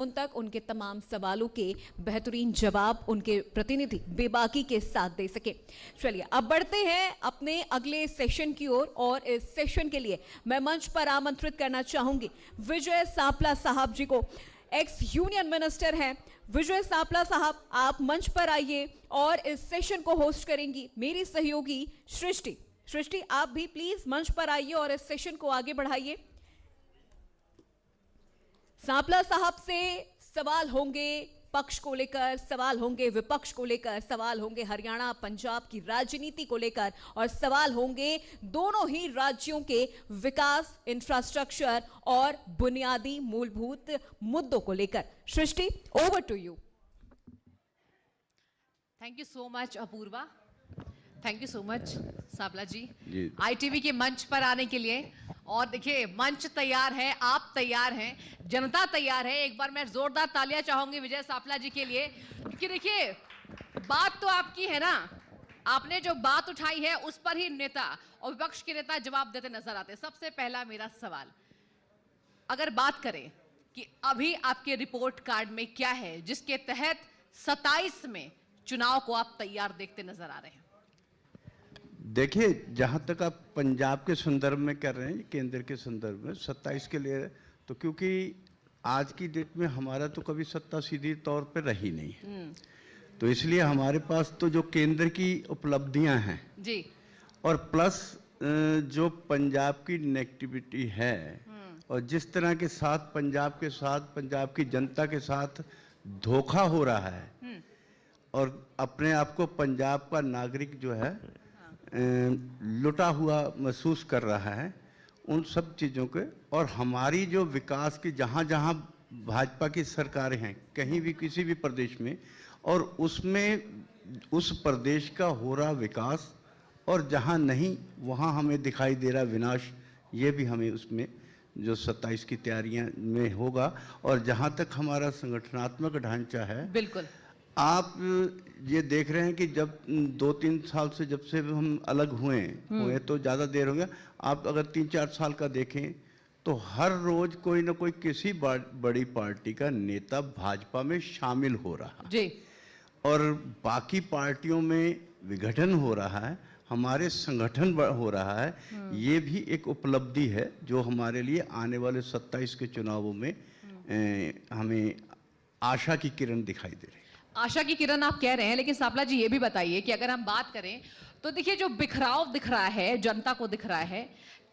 उन तक उनके तमाम सवालों के बेहतरीन जवाब उनके प्रतिनिधि बेबाकी के साथ दे सके। चलिए अब बढ़ते हैं अपने अगले सेशन की ओर और इस सेशन के लिए मैं मंच पर आमंत्रित करना चाहूंगी विजय सांपला साहब जी को। एक्स यूनियन मिनिस्टर हैं विजय सांपला साहब, आप मंच पर आइए और इस सेशन को होस्ट करेंगी मेरी सहयोगी सृष्टि। सृष्टि, आप भी प्लीज मंच पर आइए और इस सेशन को आगे बढ़ाइए। सांपला साहब से सवाल होंगे पक्ष को लेकर, सवाल होंगे विपक्ष को लेकर, सवाल होंगे हरियाणा पंजाब की राजनीति को लेकर और सवाल होंगे दोनों ही राज्यों के विकास, इंफ्रास्ट्रक्चर और बुनियादी मूलभूत मुद्दों को लेकर। Srishti, over to you. Thank you so much Apoorva, thank you so much Sampla ji ITV के मंच पर आने के लिए। और देखिए मंच तैयार है, आप तैयार हैं, जनता तैयार है। एक बार मैं जोरदार तालियां चाहूंगी विजय सांपला जी के लिए, क्योंकि देखिए बात तो आपकी है ना, आपने जो बात उठाई है उस पर ही नेता और विपक्ष के नेता जवाब देते नजर आते हैं। सबसे पहला मेरा सवाल, अगर बात करें कि अभी आपके रिपोर्ट कार्ड में क्या है जिसके तहत 27 में चुनाव को आप तैयार देखते नजर आ रहे हैं? देखिए, जहाँ तक आप पंजाब के संदर्भ में कर रहे हैं, केंद्र के संदर्भ में 27 के लिए, तो क्योंकि आज की डेट में हमारा तो कभी सत्ता सीधी तौर पर रही नहीं है, तो इसलिए हमारे पास तो जो केंद्र की उपलब्धियां हैं जी और प्लस जो पंजाब की नेगेटिविटी है और जिस तरह के साथ पंजाब की जनता के साथ धोखा हो रहा है और अपने आप को पंजाब का नागरिक जो है लुटा हुआ महसूस कर रहा है, उन सब चीज़ों के, और हमारी जो विकास की जहाँ जहाँ भाजपा की सरकारें हैं कहीं भी किसी भी प्रदेश में, और उसमें उस प्रदेश का हो रहा विकास और जहाँ नहीं वहाँ हमें दिखाई दे रहा विनाश, ये भी हमें उसमें जो 27 की तैयारियां में होगा। और जहाँ तक हमारा संगठनात्मक ढांचा है, बिल्कुल आप ये देख रहे हैं कि जब 2-3 साल से जब से हम अलग हुए तो ज़्यादा देर हो गया, आप अगर 3-4 साल का देखें तो हर रोज कोई ना कोई किसी बड़ी पार्टी का नेता भाजपा में शामिल हो रहा है जी, और बाकी पार्टियों में विघटन हो रहा है, हमारे संगठन हो रहा है। ये भी एक उपलब्धि है जो हमारे लिए आने वाले 27 के चुनावों में हमें आशा की किरण दिखाई दे रही है। आशा की किरण आप कह रहे हैं, लेकिन सांपला जी ये भी बताइए कि अगर हम बात करें तो देखिए जो बिखराव दिख रहा है, जनता को दिख रहा है,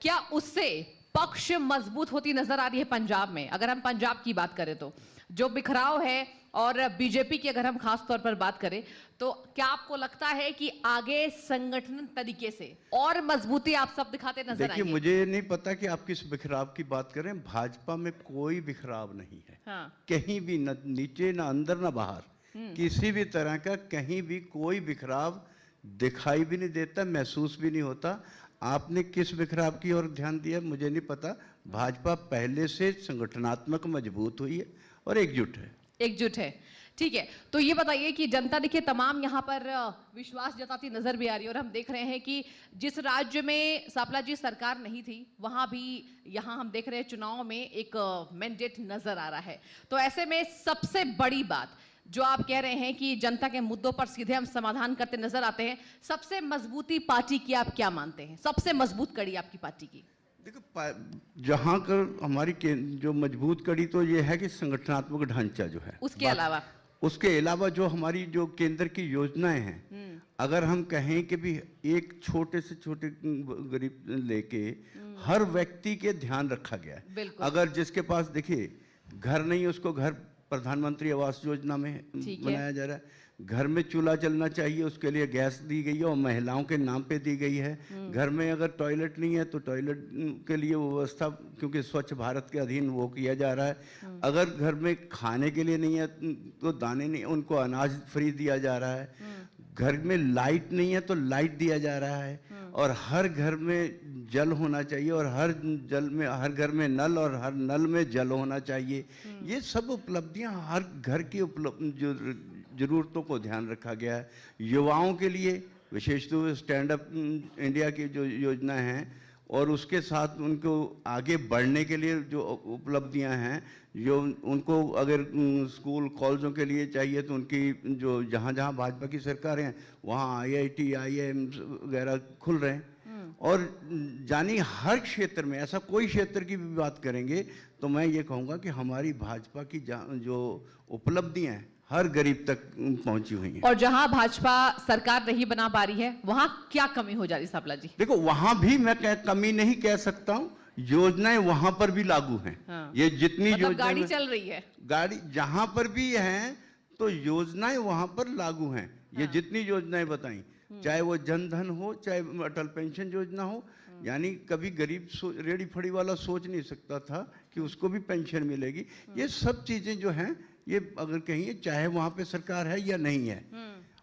क्या उससे पक्ष मजबूत होती नजर आ रही है पंजाब में? अगर हम पंजाब की बात करें तो जो बिखराव है, और बीजेपी की अगर हम खास तौर पर बात करें तो क्या आपको लगता है कि आगे संगठन तरीके से और मजबूती आप सब दिखाते नजर आएंगे? देखिए, मुझे नहीं पता कि आप किस बिखराव की बात कर रहे हैं। भाजपा में कोई बिखराव नहीं है। हाँ। कहीं भी, न नीचे ना अंदर ना बाहर, किसी भी तरह का कहीं भी कोई बिखराव दिखाई भी नहीं देता, महसूस भी नहीं होता। आपने किस बिखराव की ओर ध्यान दिया मुझे नहीं पता। भाजपा पहले से संगठनात्मक मजबूत हुई है और एकजुट है। एकजुट है, ठीक है। तो ये बताइए कि जनता देखिए तमाम यहाँ पर विश्वास जताती नजर भी आ रही है, और हम देख रहे हैं कि जिस राज्य में सांपला जी सरकार नहीं थी वहां भी यहाँ हम देख रहे हैं चुनाव में एक मैंडेट नजर आ रहा है। तो ऐसे में सबसे बड़ी बात जो आप कह रहे हैं कि जनता के मुद्दों पर सीधे हम समाधान करते नजर आते हैं, सबसे मजबूती पार्टी की आप क्या मानते हैं? सबसे मजबूत कड़ी आपकी पार्टी की? देखो, जहाँ कर हमारी जो मजबूत कड़ी तो ये है कि संगठनात्मक ढांचा जो है, उसके अलावा जो हमारी जो केंद्र की योजनाएं हैं, अगर हम कहें कि भी एक छोटे से छोटे गरीब लेके हर व्यक्ति के ध्यान रखा गया है। अगर जिसके पास देखिए घर नहीं, उसको घर प्रधानमंत्री आवास योजना में बनाया जा रहा है। घर में चूल्हा जलना चाहिए, उसके लिए गैस दी गई है और महिलाओं के नाम पे दी गई है। घर में अगर टॉयलेट नहीं है तो टॉयलेट के लिए वो व्यवस्था, क्योंकि स्वच्छ भारत के अधीन वो किया जा रहा है। अगर घर में खाने के लिए नहीं है तो दाने नहीं, उनको अनाज फ्री दिया जा रहा है। घर में लाइट नहीं है तो लाइट दिया जा रहा है। और हर घर में जल होना चाहिए, और हर घर में नल, और हर नल में जल होना चाहिए। ये सब उपलब्धियां हर घर की जो जरूरतों को ध्यान रखा गया है। युवाओं के लिए विशेष रूप से स्टैंड अप इंडिया की जो योजना है और उसके साथ उनको आगे बढ़ने के लिए जो उपलब्धियां हैं, जो उनको अगर स्कूल कॉलेजों के लिए चाहिए तो उनकी जो जहाँ जहाँ भाजपा की सरकार है वहाँ IIT IIM वगैरह खुल रहे हैं। और जानी हर क्षेत्र में, ऐसा कोई क्षेत्र की भी बात करेंगे तो मैं ये कहूँगा कि हमारी भाजपा की जो उपलब्धियाँ हैं हर गरीब तक पहुंची हुई है। और जहां भाजपा सरकार नहीं बना पा रही है वहां क्या कमी हो जा रही है सापला जी? देखो, वहां भी मैं कमी नहीं कह सकता हूं, योजनाएं वहां पर भी लागू हैं। हाँ। ये जितनी मतलब योजना गाड़ी चल रही है, गाड़ी जहां पर भी है तो योजनाएं वहां पर लागू हैं। ये हाँ। जितनी योजनाएं बताई, चाहे वो जनधन हो, चाहे अटल पेंशन योजना हो, यानी कभी गरीब रेडी फड़ी वाला सोच नहीं सकता था कि उसको भी पेंशन मिलेगी। ये सब चीजें जो हैं, ये अगर कहिए चाहे वहां पे सरकार है या नहीं है,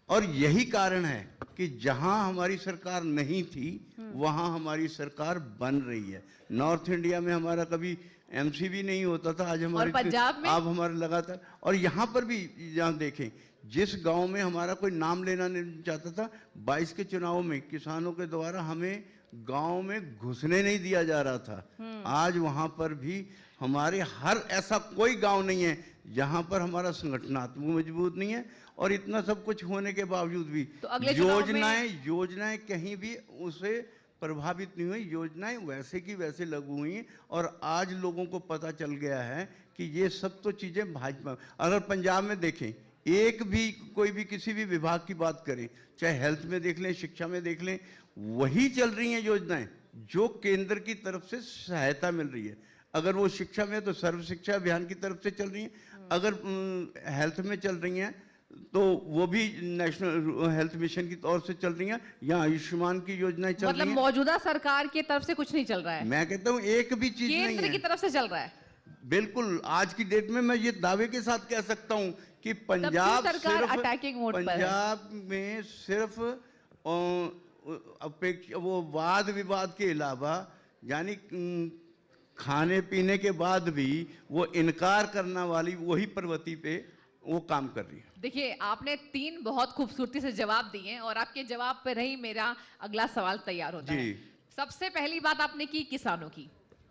और यही कारण है कि जहां हमारी सरकार नहीं थी वहां हमारी सरकार बन रही है। नॉर्थ इंडिया में हमारा कभी MC भी नहीं होता था, आज हमारे पंजाब में आप हमारे लगातार, और यहाँ पर भी जहाँ देखें, जिस गांव में हमारा कोई नाम लेना नहीं चाहता था, 22 के चुनाव में किसानों के द्वारा हमें गांव में घुसने नहीं दिया जा रहा था। आज वहां पर भी हमारे हर ऐसा कोई गांव नहीं है जहां पर हमारा संगठनात्मक मजबूत नहीं है। और इतना सब कुछ होने के बावजूद भी तो योजनाएं कहीं भी उसे प्रभावित नहीं हुई। योजनाएं वैसे की वैसे लागू हुई। और आज लोगों को पता चल गया है कि ये सब तो चीजें भाजपा, अगर पंजाब में देखें, एक भी कोई भी किसी भी विभाग की बात करें, चाहे हेल्थ में देख लें, शिक्षा में देख लें, वही चल रही हैं योजनाएं जो केंद्र की तरफ से सहायता मिल रही है। अगर वो शिक्षा में तो सर्व शिक्षा अभियान की तरफ से चल रही हैं, अगर हेल्थ में चल रही हैं तो वो भी नेशनल हेल्थ मिशन की तौर से चल रही हैं, या आयुष्मान की योजनाएं चल रही हैं। मतलब मौजूदा सरकार की तरफ से कुछ नहीं चल रहा है, मैं कहता हूँ एक भी चीज नहीं है, केंद्र की तरफ से चल रहा है। बिल्कुल, आज की डेट में मैं ये दावे के साथ कह सकता हूँ कि पंजाब सरकार अटैकिंग मोड पर है। पंजाब में सिर्फ अपेक्षा वो वाद विवाद के अलावा, यानी खाने पीने के बाद भी वो इनकार करने वाली वही प्रवृत्ति पे वो काम कर रही है। देखिए, आपने 3 बहुत खूबसूरती से जवाब दिए और आपके जवाब पर ही मेरा अगला सवाल तैयार होता है। सबसे पहली बात आपने की किसानों की।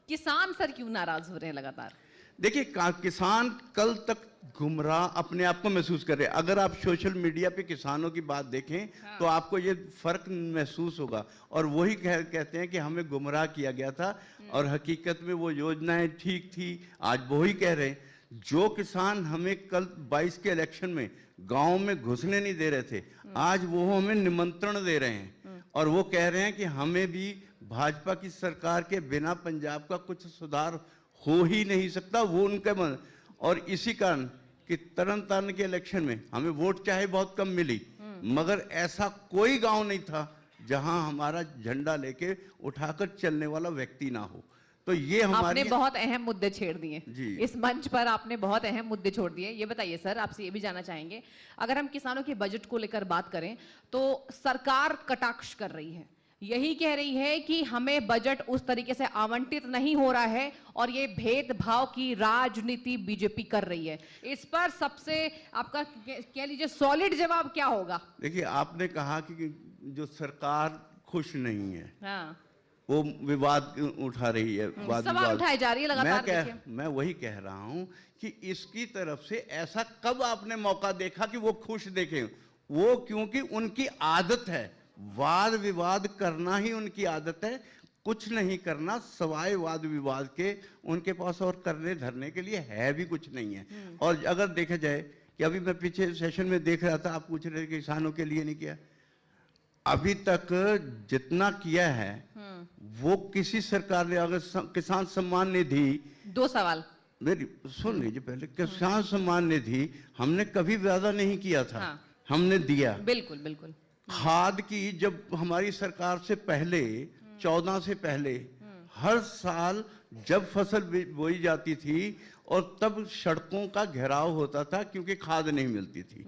किसान सर क्यों नाराज हो रहे हैं लगातार? देखिए, किसान कल तक गुमराह अपने आप को महसूस कर रहे हैं। अगर आप सोशल मीडिया पे किसानों की बात देखें, हाँ, तो आपको ये फर्क महसूस होगा। और वही कहते हैं कि हमें गुमराह किया गया था, और हकीकत में वो योजनाएं ठीक थी। आज वही कह रहे हैं, जो किसान हमें कल 22 के इलेक्शन में गांव में घुसने नहीं दे रहे थे, आज वो हमें निमंत्रण दे रहे हैं और वो कह रहे हैं कि हमें भी भाजपा की सरकार के बिना पंजाब का कुछ सुधार हो ही नहीं सकता। वो उनके मन, और इसी कारण कि तरन तारण के इलेक्शन में हमें वोट चाहे बहुत कम मिली, मगर ऐसा कोई गांव नहीं था जहां हमारा झंडा लेके उठाकर चलने वाला व्यक्ति ना हो। तो ये हमारी, आपने बहुत अहम मुद्दे छेड़ दिए जी, इस मंच पर आपने बहुत अहम मुद्दे छोड़ दिए। ये बताइए सर, आपसे ये भी जानना चाहेंगे, अगर हम किसानों के बजट को लेकर बात करें तो सरकार कटाक्ष कर रही है, यही कह रही है कि हमें बजट उस तरीके से आवंटित नहीं हो रहा है और ये भेदभाव की राजनीति बीजेपी कर रही है। इस पर सबसे आपका कह लीजिए सॉलिड जवाब क्या होगा? देखिए, आपने कहा कि जो सरकार खुश नहीं है, हाँ, वो विवाद उठा रही है, सवाल उठाए जा रही है लगातार। मैं वही कह रहा हूं कि इसकी तरफ से ऐसा कब आपने मौका देखा कि वो खुश देखें? वो क्योंकि उनकी आदत है, वाद विवाद करना ही उनकी आदत है, कुछ नहीं करना सवाए वाद विवाद के। उनके पास और करने धरने के लिए है भी कुछ नहीं है। और अगर देखा जाए कि अभी मैं पीछे सेशन में देख रहा था, आप पूछ रहे थे कि किसानों के लिए नहीं किया, अभी तक जितना किया है वो किसी सरकार ने, अगर किसान सम्मान निधि, 2 सवाल मेरी सुन लीजिए पहले, किसान सम्मान निधि हमने कभी वादा नहीं किया था, हाँ, हमने दिया। बिल्कुल बिल्कुल। खाद की जब हमारी सरकार से पहले 14 से पहले हर साल जब फसल बोई जाती थी और तब सड़कों का घेराव होता था क्योंकि खाद नहीं मिलती थी।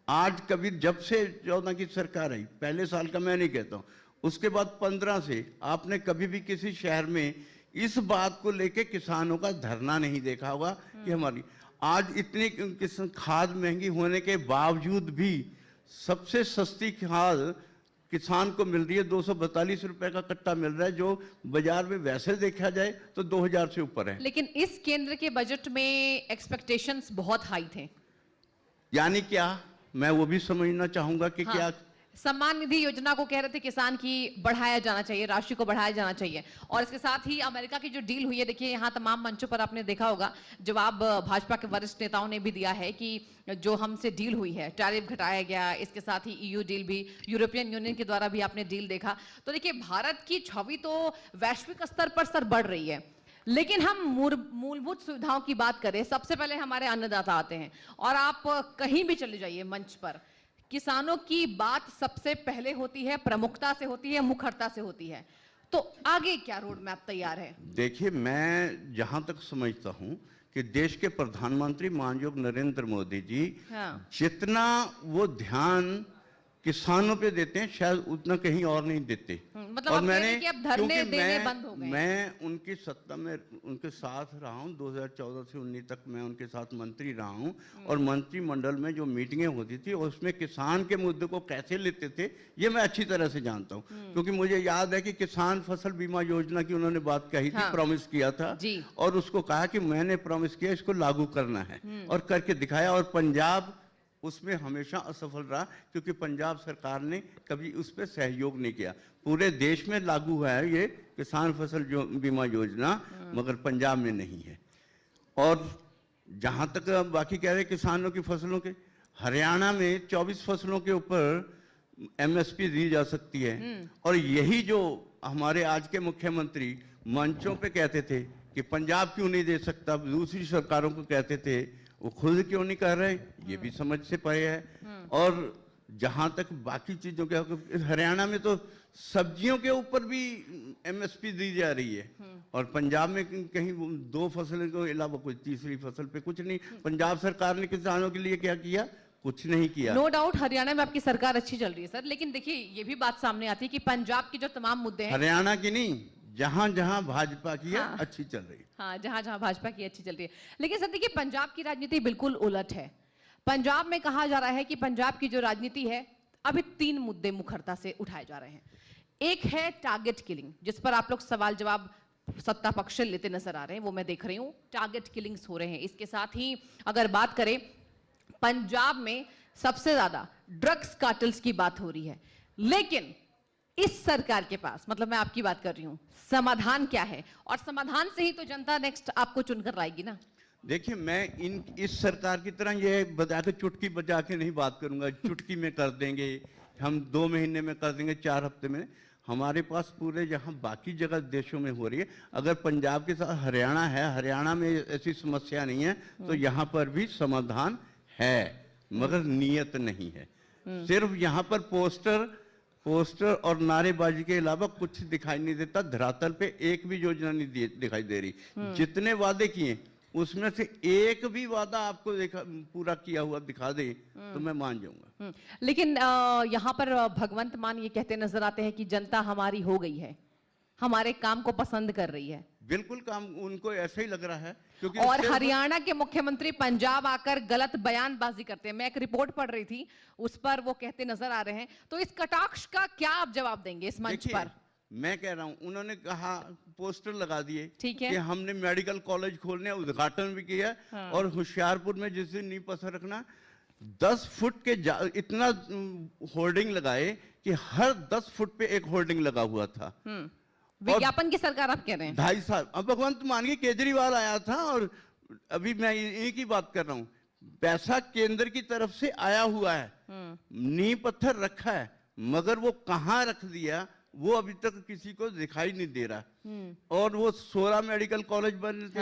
आज कभी जब से 14 की सरकार आई, पहले साल का मैं नहीं कहता हूँ, उसके बाद 15 से आपने कभी भी किसी शहर में इस बात को लेके किसानों का धरना नहीं देखा होगा कि हमारी आज इतनी खाद महंगी होने के बावजूद भी सबसे सस्ती खाद किसान को मिल रही है 242 रुपए का कट्टा मिल रहा है, जो बाजार में वैसे देखा जाए तो 2000 से ऊपर है। लेकिन इस केंद्र के बजट में एक्सपेक्टेशंस बहुत हाई थे। यानी क्या, मैं वो भी समझना चाहूंगा कि हाँ, क्या सम्मान निधि योजना को कह रहे थे किसान की बढ़ाया जाना चाहिए, राशि को बढ़ाया जाना चाहिए। और इसके साथ ही अमेरिका की जो डील हुई है, देखिए यहाँ तमाम मंचों पर आपने देखा होगा जवाब भाजपा के वरिष्ठ नेताओं ने भी दिया है कि जो हमसे डील हुई है, टैरिफ घटाया गया, इसके साथ ही ईयू डील भी, यूरोपियन यूनियन के द्वारा भी आपने डील देखा। तो देखिए भारत की छवि तो वैश्विक स्तर पर सर बढ़ रही है, लेकिन हम मूलभूत सुविधाओं की बात करें, सबसे पहले हमारे अन्नदाता आते हैं। और आप कहीं भी चले जाइए मंच पर, किसानों की बात सबसे पहले होती है, प्रमुखता से होती है, मुखरता से होती है। तो आगे क्या रोड मैप तैयार है? देखिए, मैं जहां तक समझता हूं कि देश के प्रधानमंत्री माननीय नरेंद्र मोदी जी जितना वो ध्यान किसानों पे देते हैं, शायद उतना कहीं और नहीं देते। मतलब और मैंने कि अब धरने देने बंद हो गए। मैं उनकी सत्ता में उनके साथ रहा हूं, 2014 से 19 तक मैं उनके साथ मंत्री रहा हूं, और मंत्रिमंडल में जो मीटिंगें होती थी उसमें किसान के मुद्दे को कैसे लेते थे ये मैं अच्छी तरह से जानता हूं। क्योंकि मुझे याद है कि किसान फसल बीमा योजना की उन्होंने बात कही थी, प्रॉमिस किया था, और उसको कहा कि मैंने प्रॉमिस किया इसको लागू करना है, और करके दिखाया। और पंजाब उसमें हमेशा असफल रहा, क्योंकि पंजाब सरकार ने कभी उस पर सहयोग नहीं किया। पूरे देश में लागू है ये किसान फसल बीमा योजना, मगर पंजाब में नहीं है। और जहां तक बाकी कह रहे किसानों की फसलों के, हरियाणा में 24 फसलों के ऊपर एमएसपी दी जा सकती है। और यही जो हमारे आज के मुख्यमंत्री मंचों पे कहते थे कि पंजाब क्यों नहीं दे सकता, दूसरी सरकारों को कहते थे, वो खुद क्यों नहीं कर रहे, ये भी समझ से परे है। और जहां तक बाकी चीजों के, हरियाणा में तो सब्जियों के ऊपर भी एमएसपी दी जा रही है, और पंजाब में कहीं 2 फसलों के अलावा कोई तीसरी फसल पे कुछ नहीं। पंजाब सरकार ने किसानों के लिए क्या किया? कुछ नहीं किया। नो डाउट हरियाणा में आपकी सरकार अच्छी चल रही है सर, लेकिन देखिए ये भी बात सामने आती है कि पंजाब की जो तमाम मुद्दे हैं, हरियाणा की नहीं, जहां जहां भाजपा की है अच्छी चल रही है। हाँ, जहां जहां भाजपा की अच्छी चल रही है। लेकिन सर देखिए पंजाब की राजनीति बिल्कुल उलट है। पंजाब में कहा जा रहा है कि पंजाब की जो राजनीति है, अभी 3 मुद्दे मुखरता से उठाए जा रहे हैं। एक है टारगेट किलिंग, जिस पर आप लोग सवाल जवाब सत्ता पक्ष से लेते नजर आ रहे हैं, वो मैं देख रही हूँ। टारगेट किलिंग्स हो रहे हैं। इसके साथ ही अगर बात करें, पंजाब में सबसे ज्यादा ड्रग्स कार्टल्स की बात हो रही है। लेकिन इस सरकार के पास, मतलब मैं आपकी बात कर रही हूं, समाधान क्या है? और समाधान से ही तो जनता नेक्स्ट आपको चुनकर लाएगी ना। देखिए, मैं इस सरकार की तरह ये बजा के चुटकी बजा के नहीं बात करूंगा, चुटकी में कर देंगे हम, 2 महीने में कर देंगे, 4 हफ्ते में। हमारे पास पूरे जहां बाकी जगह देशों में हो रही है, अगर पंजाब के साथ हरियाणा है, हरियाणा में ऐसी समस्या नहीं है, तो यहाँ पर भी समाधान है, मगर नीयत नहीं है। सिर्फ यहाँ पर पोस्टर और नारेबाजी के अलावा कुछ दिखाई नहीं देता। धरातल पे एक भी योजना नहीं दिखाई दे रही। जितने वादे किए उसमें से एक भी वादा आपको पूरा किया हुआ दिखा दे तो मैं मान जाऊंगा। लेकिन यहाँ पर भगवंत मान ये कहते नजर आते हैं कि जनता हमारी हो गई है, हमारे काम को पसंद कर रही है। बिल्कुल, काम उनको ऐसे ही लग रहा है, क्योंकि और हरियाणा के मुख्यमंत्री पंजाब आकर गलत बयानबाजी करते हैं। मैं एक रिपोर्ट पढ़ रही थी, उस पर वो कहते नजर आ रहे हैं। तो इस कटाक्ष का क्या आप जवाब देंगे इस मंच पर? मैं कह रहा हूं, उन्होंने कहा, पोस्टर लगा दिए, ठीक है, कि हमने मेडिकल कॉलेज खोलने, उद्घाटन भी किया। और होशियारपुर में जिस दिन नींव पत्थर रखना, 10 फुट के इतना होर्डिंग लगाए कि हर 10 फुट पे एक होर्डिंग लगा हुआ था। विज्ञापन की सरकार आप कह रहे हैं। 2.5 साल। अब भगवंत मान के केजरीवाल आया था, और अभी मैं इन्हीं की बात कर रहा हूं। पैसा केंद्र की तरफ से आया हुआ है, नींव पत्थर रखा है, मगर वो कहां रख दिया वो अभी तक किसी को दिखाई नहीं दे रहा। और वो 16 मेडिकल कॉलेज बन रहे थे,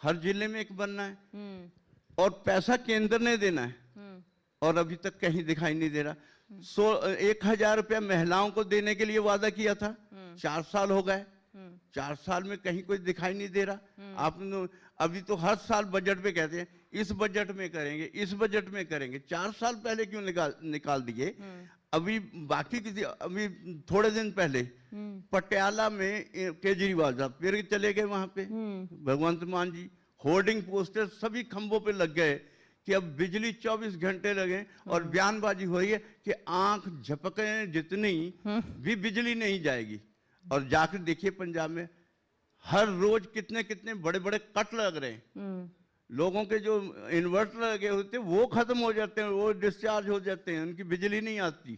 हर जिले में एक बनना है, और पैसा केंद्र ने देना है, और अभी तक कहीं दिखाई नहीं दे रहा। 1000 रुपया महिलाओं को देने के लिए वादा किया था, 4 साल हो गए, 4 साल में कहीं कोई दिखाई नहीं दे रहा। आपने अभी तो हर साल बजट में कहते हैं इस बजट में करेंगे, इस बजट में करेंगे। 4 साल पहले क्यों निकाल दिए? अभी बाकी किसी, अभी थोड़े दिन पहले पटियाला में केजरीवाल साहब फिर चले गए वहां पे, भगवंत मान जी, होर्डिंग पोस्टर सभी खंभों पे लग गए कि अब बिजली 24 घंटे लगे और बयानबाजी हो रही है कि आंख झपके जितनी भी बिजली नहीं जाएगी। और जाकर देखिए पंजाब में हर रोज कितने कितने बड़े बड़े कट लग रहे हैं। लोगों के जो इन्वर्टर लगे होते हैं वो खत्म हो जाते हैं, वो डिस्चार्ज हो जाते हैं, उनकी बिजली नहीं आती।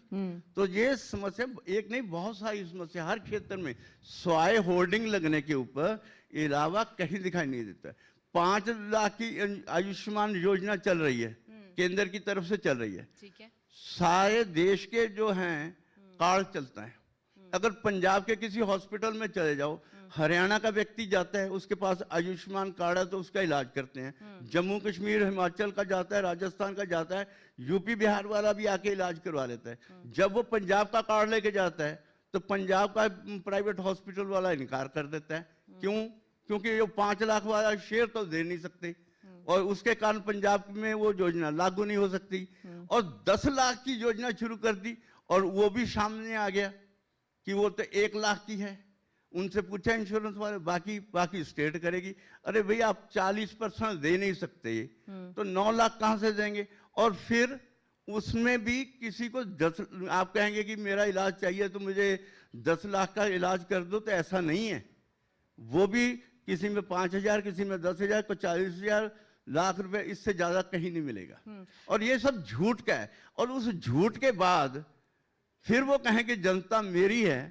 तो ये समस्या एक नहीं, बहुत सारी समस्या हर क्षेत्र में। स्वाय होर्डिंग लगने के ऊपर अलावा कहीं दिखाई नहीं देता। 5 लाख की आयुष्मान योजना चल रही है, केंद्र की तरफ से चल रही है। ठीक है। सारे देश के जो हैं कार्ड चलता है। अगर पंजाब के किसी हॉस्पिटल में चले जाओ, हरियाणा का व्यक्ति जाता है, उसके पास आयुष्मान कार्ड है तो उसका इलाज करते हैं। जम्मू कश्मीर हिमाचल का जाता है, राजस्थान का जाता है, यूपी बिहार वाला भी आके इलाज करवा लेता है। जब वो पंजाब का कार्ड लेके जाता है तो पंजाब का प्राइवेट हॉस्पिटल वाला इनकार कर देता है। क्यों? क्योंकि जो 5 लाख वाला शेयर तो दे नहीं सकते और उसके कारण पंजाब में वो योजना लागू नहीं हो सकती। और 10 लाख की योजना शुरू कर दी और वो भी सामने आ गया कि वो तो 1 लाख की है। उनसे पूछा इंश्योरेंस वाले, बाकी स्टेट करेगी। अरे भैया आप 40% दे नहीं सकते, तो 9 लाख कहाँ से देंगे? और फिर उसमें भी किसी को 10, आप कहेंगे कि मेरा इलाज चाहिए तो मुझे 10 लाख का इलाज कर दो, तो ऐसा नहीं है। वो भी किसी में 5,000, किसी में 10,000, को 40,000, लाख रुपए, इससे ज्यादा कहीं नहीं मिलेगा। और ये सब झूठ का है। और उस झूठ के बाद फिर वो कहें कि जनता मेरी है,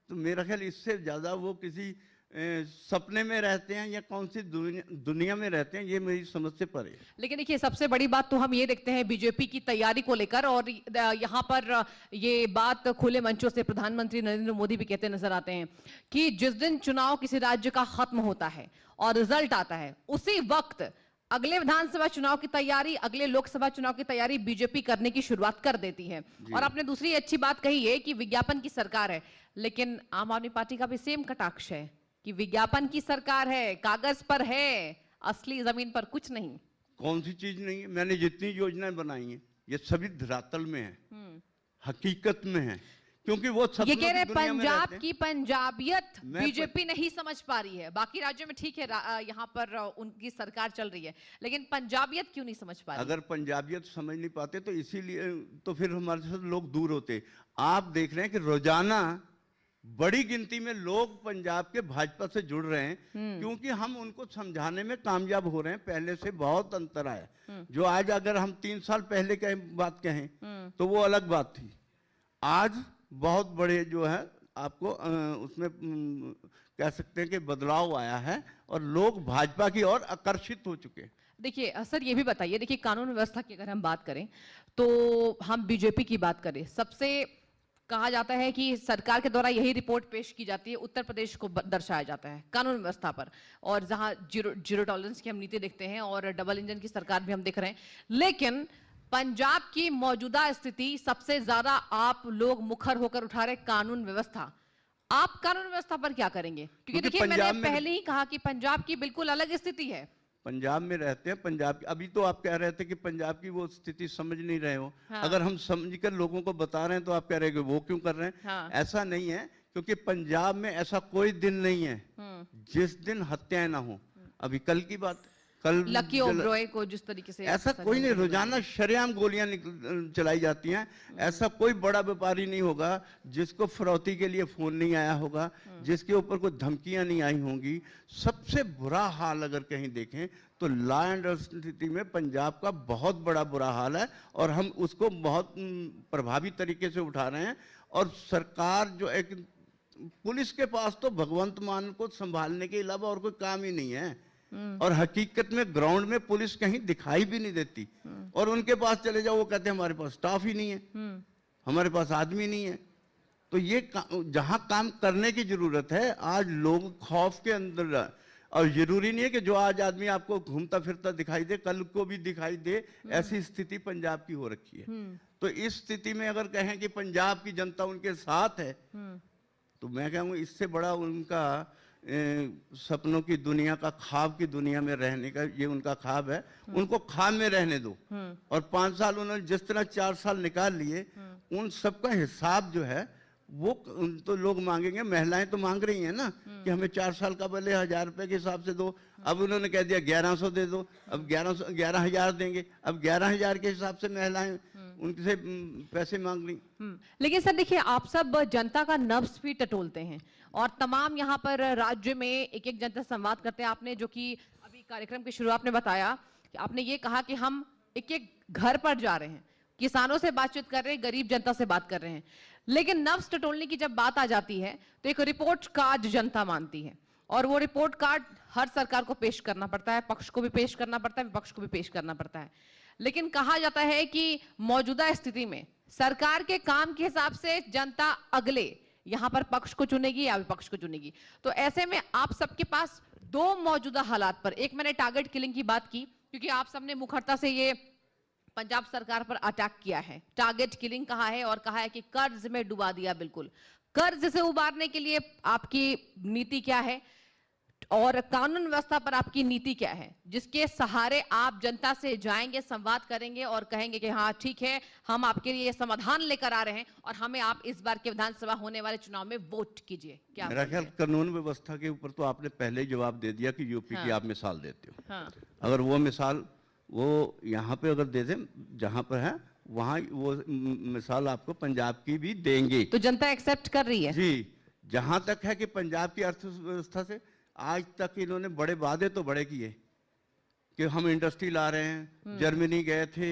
तो मेरा ख्याल इससे ज्यादा वो किसी सपने में रहते हैं या कौन सी दुनिया में रहते हैं, ये मेरी समझ से परे है। लेकिन देखिए सबसे बड़ी बात तो हम ये देखते हैं बीजेपी की तैयारी को लेकर, और यहाँ पर ये बात खुले मंचों से प्रधानमंत्री नरेंद्र मोदी भी कहते नजर आते हैं कि जिस दिन चुनाव किसी राज्य का खत्म होता है और रिजल्ट आता है, उसी वक्त अगले विधानसभा चुनाव की तैयारी, अगले लोकसभा चुनाव की तैयारी बीजेपी करने की शुरुआत कर देती है। और आपने दूसरी अच्छी बात कही है कि विज्ञापन की सरकार है, लेकिन आम आदमी पार्टी का भी सेम कटाक्ष है कि विज्ञापन की सरकार है, कागज पर है, असली जमीन पर कुछ नहीं। कौन सी चीज नहीं है? मैंने जितनी योजनाएं बनाई हैं ये सभी धरातल में है, हकीकत में है। क्योंकि वो ये कह रहे पंजाब की पंजाबियत बीजेपी नहीं समझ पा रही है। बाकी राज्यों में ठीक है, यहाँ पर उनकी सरकार चल रही है, लेकिन पंजाबियत क्यों नहीं समझ पा रही? अगर पंजाबियत समझ नहीं पाते तो इसीलिए तो फिर हमारे साथ लोग दूर होते। आप देख रहे हैं कि रोजाना बड़ी गिनती में लोग पंजाब के भाजपा से जुड़ रहे हैं, क्योंकि हम उनको समझाने में कामयाब हो रहे हैं। पहले से बहुत अंतर आया। जो आज अगर हम 3 साल पहले की बात कहें तो वो अलग बात थी। आज बहुत बड़े जो है आपको उसमें कह सकते हैं कि बदलाव आया है और लोग भाजपा की ओर आकर्षित हो चुके हैं। देखिए सर ये भी बताइए, देखिए कानून व्यवस्था की अगर हम बात करें तो हम बीजेपी की बात करें, सबसे कहा जाता है कि सरकार के द्वारा यही रिपोर्ट पेश की जाती है, उत्तर प्रदेश को दर्शाया जाता है कानून व्यवस्था पर, और जहां जीरो टॉलरेंस की हम नीति देखते हैं और डबल इंजन की सरकार भी हम देख रहे हैं। लेकिन पंजाब की मौजूदा स्थिति सबसे ज्यादा आप लोग मुखर होकर उठा रहे कानून व्यवस्था। आप कानून व्यवस्था पर क्या करेंगे? क्योंकि देखिए मैंने पहले ही कहा कि पंजाब की बिल्कुल अलग स्थिति है। पंजाब में रहते हैं, पंजाब की अभी तो आप कह रहे थे कि पंजाब की वो स्थिति समझ नहीं रहे हो। हाँ। अगर हम समझकर लोगों को बता रहे हैं तो आप कह रहे हैं कि वो क्यों कर रहे हैं। हाँ। ऐसा नहीं है, क्योंकि पंजाब में ऐसा कोई दिन नहीं है जिस दिन हत्याएं ना हो। अभी कल की बात, कल लकी ओबरॉय को जिस तरीके से ऐसा कोई नहीं, रोजाना शरेआम गोलियां चलाई जाती हैं। ऐसा कोई बड़ा व्यापारी नहीं होगा जिसको फिरौती के लिए फोन नहीं आया होगा, जिसके ऊपर कोई धमकियां नहीं आई होंगी। सबसे बुरा हाल अगर कहीं देखें तो लॉ एंड ऑर्डर स्थिति में पंजाब का बहुत बड़ा बुरा हाल है, और हम उसको बहुत प्रभावी तरीके से उठा रहे हैं। और सरकार जो एक पुलिस के पास तो भगवंत मान को संभालने के अलावा और कोई काम ही नहीं है, और हकीकत में ग्राउंड में पुलिस कहीं दिखाई भी नहीं देती। और उनके पास चले जाओ वो कहते हैं हमारे पास स्टाफ ही नहीं है, हमारे पास आदमी नहीं है। तो ये जहां काम करने की जरूरत है आज लोग खौफ के अंदर, और जरूरी नहीं है कि जो आज आदमी आपको घूमता फिरता दिखाई दे कल को भी दिखाई दे, ऐसी स्थिति पंजाब की हो रखी है। तो इस स्थिति में अगर कहें कि पंजाब की जनता उनके साथ है, तो मैं कहूँगा इससे बड़ा उनका सपनों की दुनिया का, ख्वाब की दुनिया में रहने का ये उनका ख्वाब है। उनको ख्वाब में रहने दो। और 5 साल उन्होंने जिस तरह 4 साल निकाल लिए, उन सबका हिसाब जो है वो तो लोग मांगेंगे, महिलाएं तो मांग रही हैं ना कि हमें 4 साल का पहले 1000 रुपए के हिसाब से दो, अब उन्होंने कह दिया 1100 दे दो, अब 11,000 देंगे, अब 11,000 के हिसाब से महिलाएं उनसे पैसे मांग रही। लेकिन सर देखिए, आप सब जनता का नब्ज भी टटोलते हैं और तमाम यहाँ पर राज्य में एक एक जनता से संवाद करते हैं। आपने जो कि अभी कार्यक्रम की शुरुआत में बताया कि आपने ये कहा कि हम एक एक घर पर जा रहे हैं, किसानों से बातचीत कर रहे हैं, गरीब जनता से बात कर रहे हैं, लेकिन नब्ज टटोलने की जब बात आ जाती है तो एक रिपोर्ट कार्ड जनता मानती है और वो रिपोर्ट कार्ड हर सरकार को पेश करना पड़ता है, पक्ष को भी पेश करना पड़ता है, विपक्ष को भी पेश करना पड़ता है। लेकिन कहा जाता है कि मौजूदा स्थिति में सरकार के काम के हिसाब से जनता अगले यहां पर पक्ष को चुनेगी या विपक्ष को चुनेगी। तो ऐसे में आप सबके पास दो मौजूदा हालात पर, एक मैंने टारगेट किलिंग की बात की क्योंकि आप सबने मुखरता से ये पंजाब सरकार पर अटैक किया है, टारगेट किलिंग कहा है और कहा है कि कर्ज में डुबा दिया। बिल्कुल, कर्ज से उबारने के लिए आपकी नीति क्या है और कानून व्यवस्था पर आपकी नीति क्या है, जिसके सहारे आप जनता से जाएंगे, संवाद करेंगे और कहेंगे कि हाँ ठीक है, हम आपके लिए समाधान लेकर आ रहे हैं और हमें आप इस बार के विधानसभा होने वाले चुनाव में वोट कीजिए। क्या मेरा ख्याल कानून व्यवस्था के ऊपर तो आपने पहले ही जवाब दे दिया कि यूपी की आप मिसाल देते हो। हाँ। अगर वो मिसाल वो यहाँ पे अगर दे दें जहाँ पर है, वहाँ वो मिसाल आपको पंजाब की भी देंगे। तो जनता एक्सेप्ट कर रही है जी। जहाँ तक है कि पंजाब की अर्थव्यवस्था से आज तक इन्होंने बड़े वादे तो बड़े किए कि हम इंडस्ट्री ला रहे हैं, जर्मनी गए थे,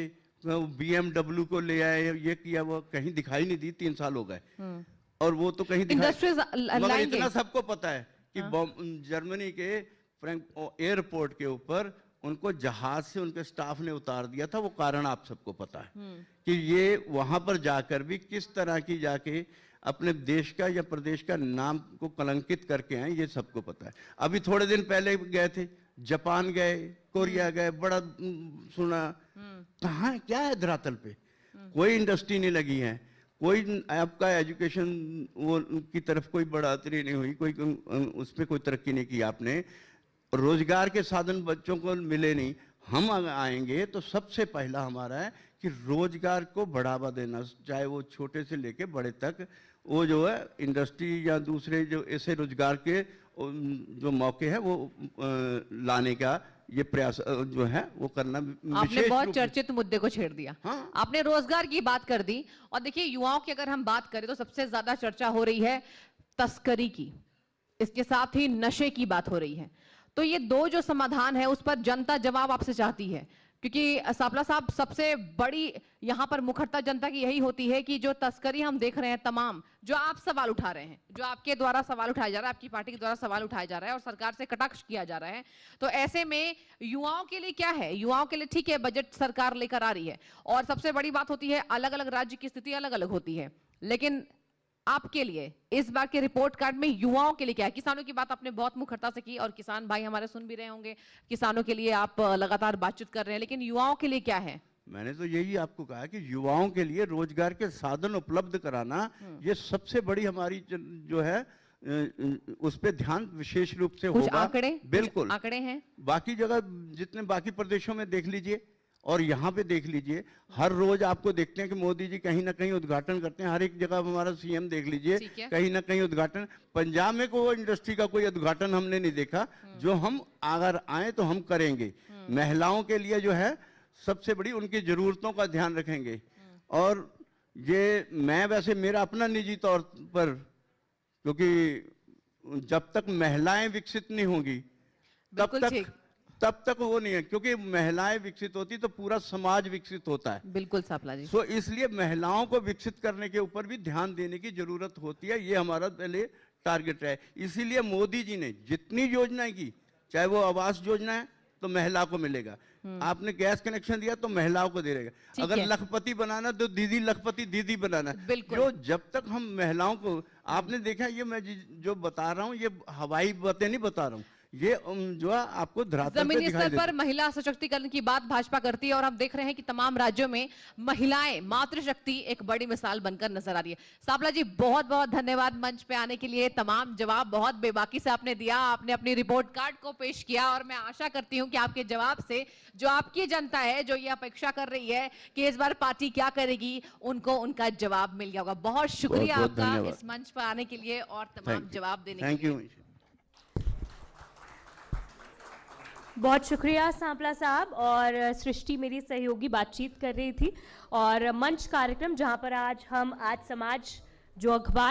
BMW को ले आए, ये किया, वो कहीं दिखाई नहीं दी, 3 साल हो गए और वो तो कहीं मगर इतना सबको पता है कि जर्मनी के एयरपोर्ट के ऊपर उनको जहाज से उनके स्टाफ ने उतार दिया था। वो कारण आप सबको पता है कि ये वहां पर जाकर भी किस तरह की जाके अपने देश का या प्रदेश का नाम को कलंकित करके आए, ये सबको पता है। अभी थोड़े दिन पहले गए थे, जापान गए, कोरिया गए, बड़ा सुना, कहाँ क्या है धरातल पे? कोई इंडस्ट्री नहीं लगी है, कोई आपका एजुकेशन वो की तरफ कोई बढ़ोतरी नहीं हुई, कोई उस पर कोई तरक्की नहीं की आपने, रोजगार के साधन बच्चों को मिले नहीं। हम आएंगे तो सबसे पहला हमारा है कि रोजगार को बढ़ावा देना, चाहे वो छोटे से लेके बड़े तक, वो जो है इंडस्ट्री या दूसरे जो ऐसे रोजगार के जो मौके हैं वो लाने का ये प्रयास जो है वो करना। आपने बहुत चर्चित मुद्दे को छेड़ दिया। हाँ? आपने रोजगार की बात कर दी और देखिए युवाओं की अगर हम बात करें तो सबसे ज्यादा चर्चा हो रही है तस्करी की, इसके साथ ही नशे की बात हो रही है। तो ये दो जो समाधान है उस पर जनता जवाब आपसे चाहती है, क्योंकि सापला साहब सबसे बड़ी यहाँ पर मुखरता जनता की यही होती है कि जो तस्करी हम देख रहे हैं, तमाम जो आप सवाल उठा रहे हैं, जो आपके द्वारा सवाल उठाया जा रहा है, आपकी पार्टी के द्वारा सवाल उठाया जा रहा है और सरकार से कटाक्ष किया जा रहा है, तो ऐसे में युवाओं के लिए क्या है? युवाओं के लिए ठीक है बजट सरकार लेकर आ रही है और सबसे बड़ी बात होती है अलग अलग राज्य की स्थिति अलग अलग होती है, लेकिन आपके लिए इस बार के रिपोर्ट कार्ड में युवाओं के लिए क्या है? किसानों की बात आपने बहुत मुखरता से की और किसान भाई हमारे सुन भी रहे होंगे, किसानों के लिए आप लगातार बातचीत कर रहे हैं, लेकिन युवाओं के लिए क्या है? मैंने तो यही आपको कहा कि युवाओं के लिए रोजगार के साधन उपलब्ध कराना, ये सबसे बड़ी हमारी जो है उस पे ध्यान विशेष रूप से होगा। आंकड़े, बिल्कुल आंकड़े हैं बाकी जगह, जितने बाकी प्रदेशों में देख लीजिए और यहाँ पे देख लीजिए, हर रोज आपको देखते हैं कि मोदी जी कहीं ना कहीं उद्घाटन करते हैं। हर एक जगह हमारा सीएम देख लीजिए कहीं ना कहीं उद्घाटन। पंजाब में कोई इंडस्ट्री का कोई उद्घाटन हमने नहीं देखा। जो हम अगर आए तो हम करेंगे। महिलाओं के लिए जो है सबसे बड़ी उनकी जरूरतों का ध्यान रखेंगे। और ये मैं वैसे मेरा अपना निजी तौर पर, क्योंकि जब तक महिलाएं विकसित नहीं होंगी तब तक वो नहीं है, क्योंकि महिलाएं विकसित होती तो पूरा समाज विकसित होता है। बिल्कुल सापला जी। सो इसलिए महिलाओं को विकसित करने के ऊपर भी ध्यान देने की जरूरत होती है। ये हमारा पहले टारगेट है। इसीलिए मोदी जी ने जितनी योजनाएं की, चाहे वो आवास योजना है तो महिला को मिलेगा, आपने गैस कनेक्शन दिया तो महिलाओं को दे देगा, अगर लखपति बनाना तो दीदी लखपति दीदी बनाना। जो जब तक हम महिलाओं को, आपने देखा, ये मैं जो बता रहा हूँ ये हवाई बातें नहीं बता रहा हूँ, ये जो है आपको धरातल पे जमीनी दिखाई स्तर पर देता। महिला सशक्तिकरण की बात भाजपा करती है और हम देख रहे हैं कि तमाम राज्यों में महिलाएं मातृशक्ति एक बड़ी मिसाल बनकर नजर आ रही है। सापला जी बहुत बहुत धन्यवाद मंच पे आने के लिए, तमाम जवाब बहुत बेबाकी से आपने दिया, आपने अपनी रिपोर्ट कार्ड को पेश किया और मैं आशा करती हूं कि आपके जवाब से जो आपकी जनता है जो ये अपेक्षा कर रही है कि इस बार पार्टी क्या करेगी, उनको उनका जवाब मिल गया होगा। बहुत शुक्रिया बहुत आपका धन्यवाद। इस मंच पर आने के लिए और तमाम जवाब देने के थैंक लिए। यू। बहुत शुक्रिया सांपला साहब। और सृष्टि मेरी सहयोगी बातचीत कर रही थी और मंच कार्यक्रम जहां पर आज हम आज समाज जो अखबार